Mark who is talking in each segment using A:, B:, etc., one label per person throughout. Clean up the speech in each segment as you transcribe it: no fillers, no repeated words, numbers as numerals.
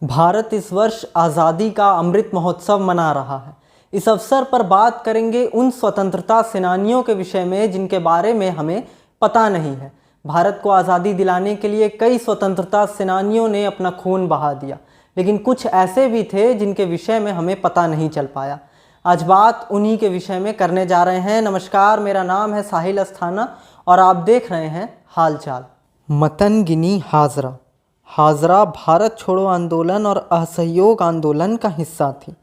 A: भारत इस वर्ष आज़ादी का अमृत महोत्सव मना रहा है। इस अवसर पर बात करेंगे उन स्वतंत्रता सेनानियों के विषय में जिनके बारे में हमें पता नहीं है। भारत को आज़ादी दिलाने के लिए कई स्वतंत्रता सेनानियों ने अपना खून बहा दिया, लेकिन कुछ ऐसे भी थे जिनके विषय में हमें पता नहीं चल पाया। आज बात उन्हीं के विषय में करने जा रहे हैं। नमस्कार, मेरा नाम है साहिल अस्थाना और आप देख रहे हैं हालचाल। मतंगिनी हाजरा हाजरा भारत छोड़ो आंदोलन और असहयोग आंदोलन का हिस्सा थी।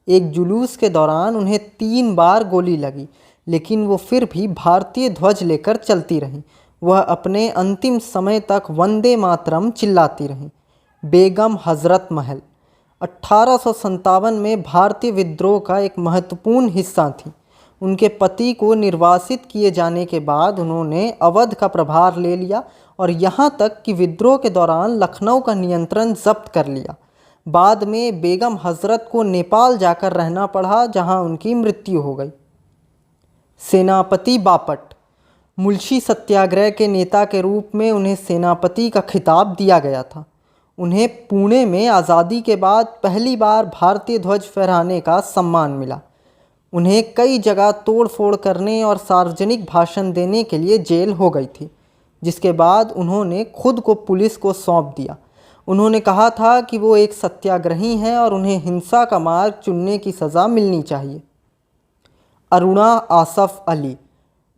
A: एक जुलूस के दौरान उन्हें 3 बार गोली लगी, लेकिन वो फिर भी भारतीय ध्वज लेकर चलती रहीं। वह अपने अंतिम समय तक वंदे मातरम चिल्लाती रहीं। बेगम हजरत महल 1857 में भारतीय विद्रोह का एक महत्वपूर्ण हिस्सा थी। उनके पति को निर्वासित किए जाने के बाद उन्होंने अवध का प्रभार ले लिया और यहाँ तक कि विद्रोह के दौरान लखनऊ का नियंत्रण जब्त कर लिया। बाद में बेगम हजरत को नेपाल जाकर रहना पड़ा, जहाँ उनकी मृत्यु हो गई। सेनापति बापट मुलशी सत्याग्रह के नेता के रूप में उन्हें सेनापति का खिताब दिया गया था। उन्हें पुणे में आज़ादी के बाद पहली बार भारतीय ध्वज फहराने का सम्मान मिला। उन्हें कई जगह तोड़फोड़ करने और सार्वजनिक भाषण देने के लिए जेल हो गई थी, जिसके बाद उन्होंने खुद को पुलिस को सौंप दिया। उन्होंने कहा था कि वो एक सत्याग्रही हैं और उन्हें हिंसा का मार्ग चुनने की सज़ा मिलनी चाहिए। अरुणा आसफ अली,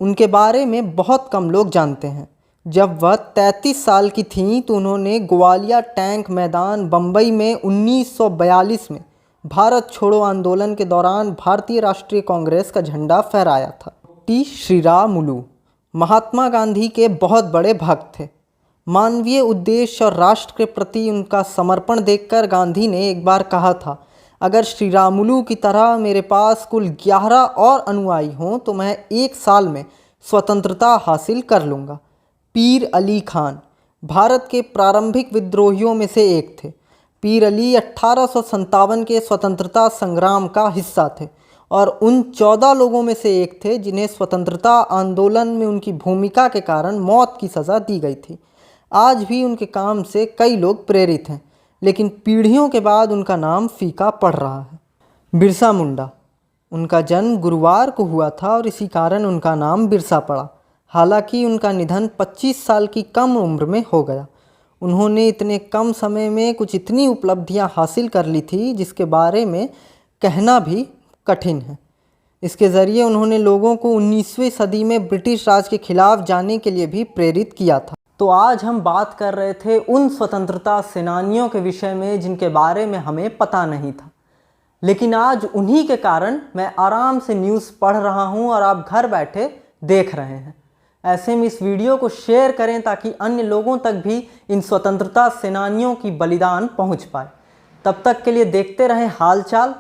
A: उनके बारे में बहुत कम लोग जानते हैं। जब वह 33 साल की थीं तो उन्होंने ग्वालियर टैंक मैदान बम्बई में 1942 में भारत छोड़ो आंदोलन के दौरान भारतीय राष्ट्रीय कांग्रेस का झंडा फहराया था। टी श्रीरामुलु महात्मा गांधी के बहुत बड़े भक्त थे। मानवीय उद्देश्य और राष्ट्र के प्रति उनका समर्पण देखकर गांधी ने एक बार कहा था, अगर श्रीरामुलु की तरह मेरे पास कुल 11 और अनुयायी हों तो मैं 1 साल में स्वतंत्रता हासिल कर लूँगा। पीर अली खान भारत के प्रारंभिक विद्रोहियों में से एक थे। पीर अली 1857 के स्वतंत्रता संग्राम का हिस्सा थे और उन 14 लोगों में से एक थे जिन्हें स्वतंत्रता आंदोलन में उनकी भूमिका के कारण मौत की सज़ा दी गई थी। आज भी उनके काम से कई लोग प्रेरित हैं, लेकिन पीढ़ियों के बाद उनका नाम फीका पड़ रहा है। बिरसा मुंडा, उनका जन्म गुरुवार को हुआ था और इसी कारण उनका नाम बिरसा पड़ा। हालांकि उनका निधन 25 साल की कम उम्र में हो गया। उन्होंने इतने कम समय में कुछ इतनी उपलब्धियां हासिल कर ली थी जिसके बारे में कहना भी कठिन है। इसके ज़रिए उन्होंने लोगों को 19वीं सदी में ब्रिटिश राज के खिलाफ जाने के लिए भी प्रेरित किया था। तो आज हम बात कर रहे थे उन स्वतंत्रता सेनानियों के विषय में जिनके बारे में हमें पता नहीं था, लेकिन आज उन्हीं के कारण मैं आराम से न्यूज़ पढ़ रहा हूं और आप घर बैठे देख रहे हैं। ऐसे में इस वीडियो को शेयर करें ताकि अन्य लोगों तक भी इन स्वतंत्रता सेनानियों की बलिदान पहुंच पाए। तब तक के लिए देखते रहें हालचाल।